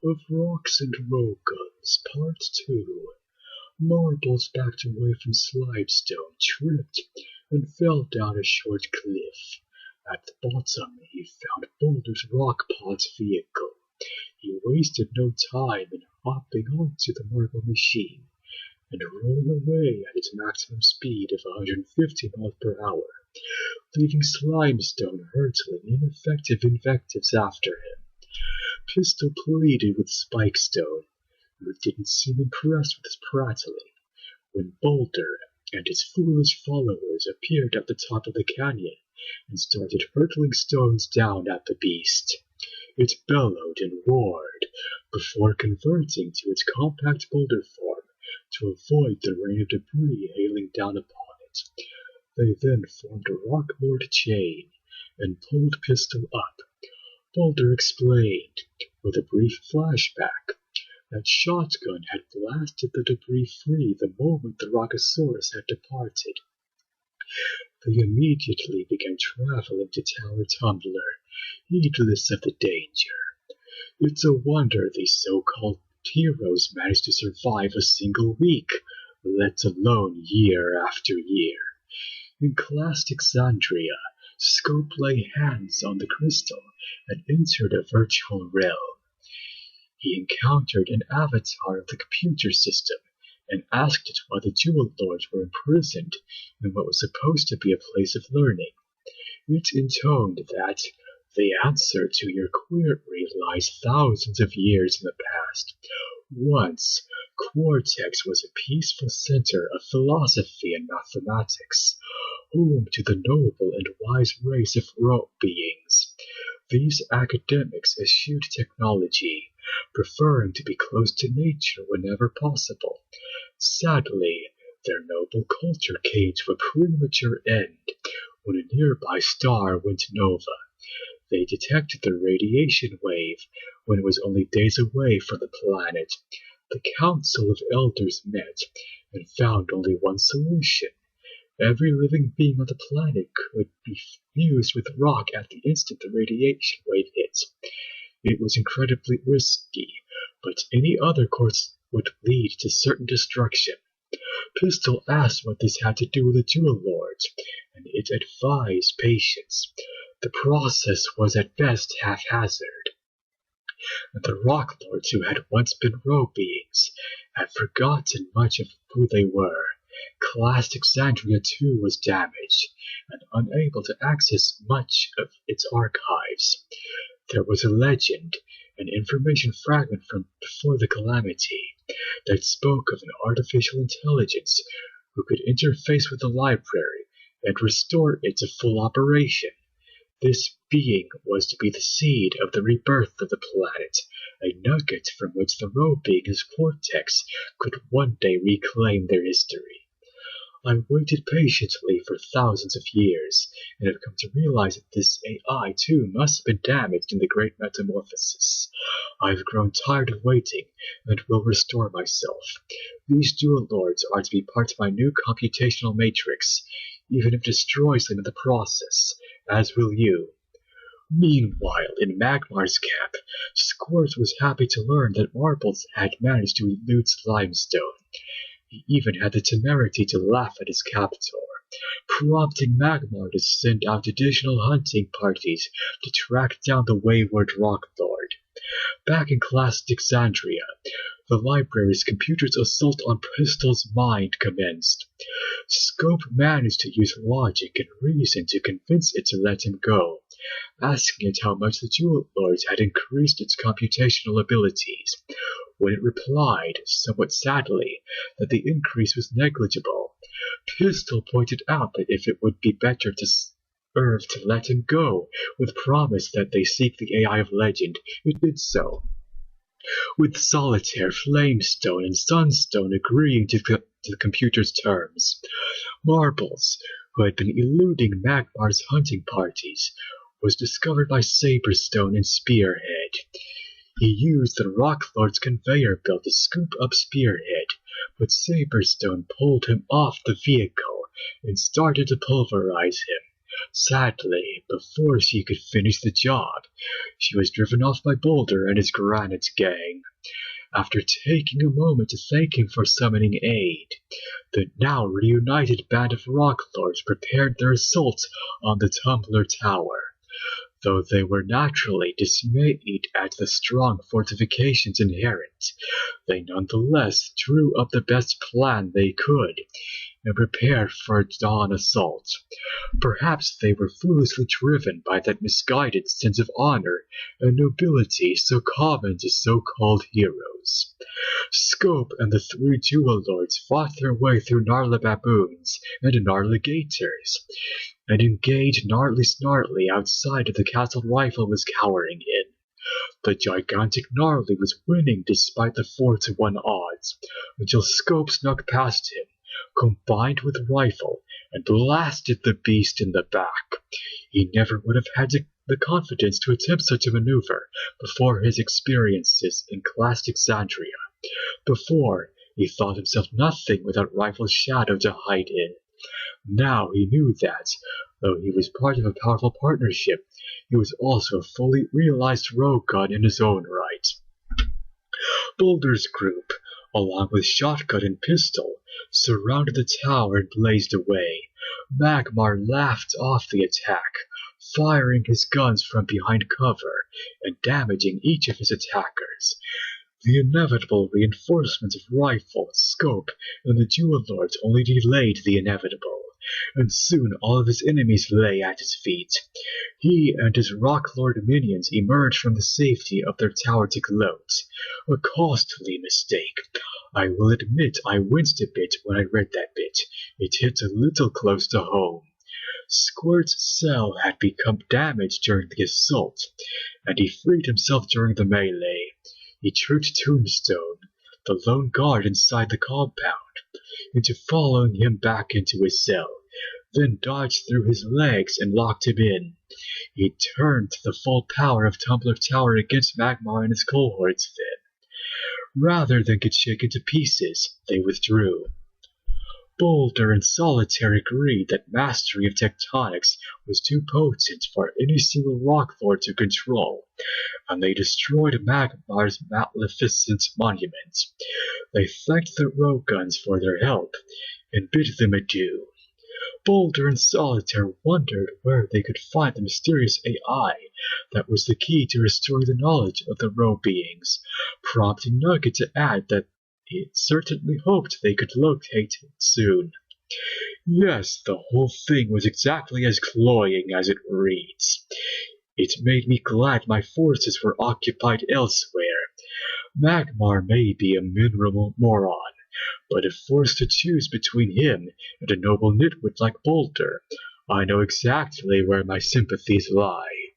of Rocks and RoGuns, Part 2. Marbles backed away from Slidestone, tripped, and fell down a short cliff. At the bottom, he found Boulder's Rockpot's vehicle. He wasted no time in hopping onto the marble machine and rolling away at its maximum speed of 150 miles per hour, leaving Slimestone hurtling ineffective invectives after him. Pistol pleaded with Spikestone, who didn't seem impressed with his prattling, when Boulder and his foolish followers appeared at the top of the canyon and started hurtling stones down at the beast. It bellowed and roared before converting to its compact boulder form to avoid the rain of debris hailing down upon it. They then formed a Rocklord chain and pulled Pistol up. Boulder explained, with a brief flashback, that Shotgun had blasted the debris free the moment the Rockosaurus had departed. They immediately began traveling to Tower Tumbler, heedless of the danger. It's a wonder these so-called heroes managed to survive a single week, let alone year after year. In Clasticxandria, Scope lay hands on the crystal and entered a virtual realm. He encountered an avatar of the computer system and asked it why the Jewel Lords were imprisoned in what was supposed to be a place of learning. It intoned that the answer to your query lies thousands of years in the past. Once, Quartex was a peaceful center of philosophy and mathematics, home to the noble and wise race of rope beings. These academics eschewed technology, preferring to be close to nature whenever possible. Sadly, their noble culture came to a premature end when a nearby star went nova. They detected the radiation wave when it was only days away from the planet. The Council of Elders met and found only one solution. Every living being on the planet could be fused with rock at the instant the radiation wave hit. It was incredibly risky, but any other course would lead to certain destruction. Pistol asked what this had to do with the Jewel Lords, and it advised patience. The process was at best haphazard. The Rock Lords, who had once been roe beings, had forgotten much of who they were. Clasticxandria too was damaged, and unable to access much of its archives. There was a legend, an information fragment from before the calamity, that spoke of an artificial intelligence who could interface with the library and restore it to full operation. This being was to be the seed of the rebirth of the planet, a nugget from which the roe being as Quartex could one day reclaim their history. I waited patiently for thousands of years, and have come to realize that this AI too must have been damaged in the Great Metamorphosis. I have grown tired of waiting, and will restore myself. These Jewel Lords are to be part of my new computational matrix, even if it destroys them in the process, as will you. Meanwhile, in Magmar's camp, Squirt was happy to learn that Marbles had managed to elude Slimestone. He even had the temerity to laugh at his captor, prompting Magmar to send out additional hunting parties to track down the wayward Rock Lord. Back in Clasticxandria, the library's computer's assault on Pistol's mind commenced. Scope managed to use logic and reason to convince it to let him go, asking it how much the Jewel Lords had increased its computational abilities. When it replied, somewhat sadly, that the increase was negligible, Pistol pointed out that if it would be better to to let him go, with promise that they seek the AI of legend, it did so. With Solitaire, Flamestone, and Sunstone agreeing to the computer's terms, Marbles, who had been eluding Magmar's hunting parties, was discovered by Saberstone and Spearhead. He used the Rock Lord's conveyor belt to scoop up Spearhead, but Saberstone pulled him off the vehicle and started to pulverize him. Sadly, before she could finish the job, she was driven off by Boulder and his granite gang. After taking a moment to thank him for summoning aid, the now reunited band of Rock Lords prepared their assault on the Tumbler Tower. Though they were naturally dismayed at the strong fortifications inherent, they nonetheless drew up the best plan they could and prepared for a dawn assault. Perhaps they were foolishly driven by that misguided sense of honor and nobility so common to so-called heroes. Scope and the three Jewel Lords fought their way through Gnarly Baboons and Gnarly Gators, and engaged Gnarly Snarly outside of the castle Rifle was cowering in. The gigantic Gnarly was winning despite the 4-to-1 odds, until Scope snuck past him, combined with Rifle, and blasted the beast in the back. He never would have had the confidence to attempt such a maneuver before his experiences in Classic Xandria. Before, he thought himself nothing without Rifle's shadow to hide in. Now he knew that, though he was part of a powerful partnership, he was also a fully realized rogue gun in his own right. Boulder's group, along with shotgun and pistol, surrounded the tower and blazed away. Magmar laughed off the attack, firing his guns from behind cover and damaging each of his attackers. The inevitable reinforcements of Rifle, Scope, and the Jewel Lords only delayed the inevitable, and soon all of his enemies lay at his feet. He and his Rock Lord minions emerged from the safety of their tower to gloat. A costly mistake. I will admit I winced a bit when I read that bit. It hit a little close to home. Squirt's cell had become damaged during the assault, and he freed himself during the melee. He tricked Tombstone, the lone guard inside the compound, into following him back into his cell, then dodged through his legs and locked him in. He turned the full power of Tumbler Tower against Magmar and his cohorts then. Rather than get shaken to pieces, they withdrew. Boulder and Solitaire agreed that mastery of tectonics was too potent for any single Rock Lord to control, and they destroyed Magmar's magnificent monument. They thanked the RoGuns for their help, and bid them adieu. Boulder and Solitaire wondered where they could find the mysterious AI that was the key to restoring the knowledge of the Ro beings, prompting Nugget to add that he certainly hoped they could locate it soon. Yes, the whole thing was exactly as cloying as it reads. It made me glad my forces were occupied elsewhere. Magmar may be a mineral moron, but if forced to choose between him and a noble nitwit like Boulder, I know exactly where my sympathies lie.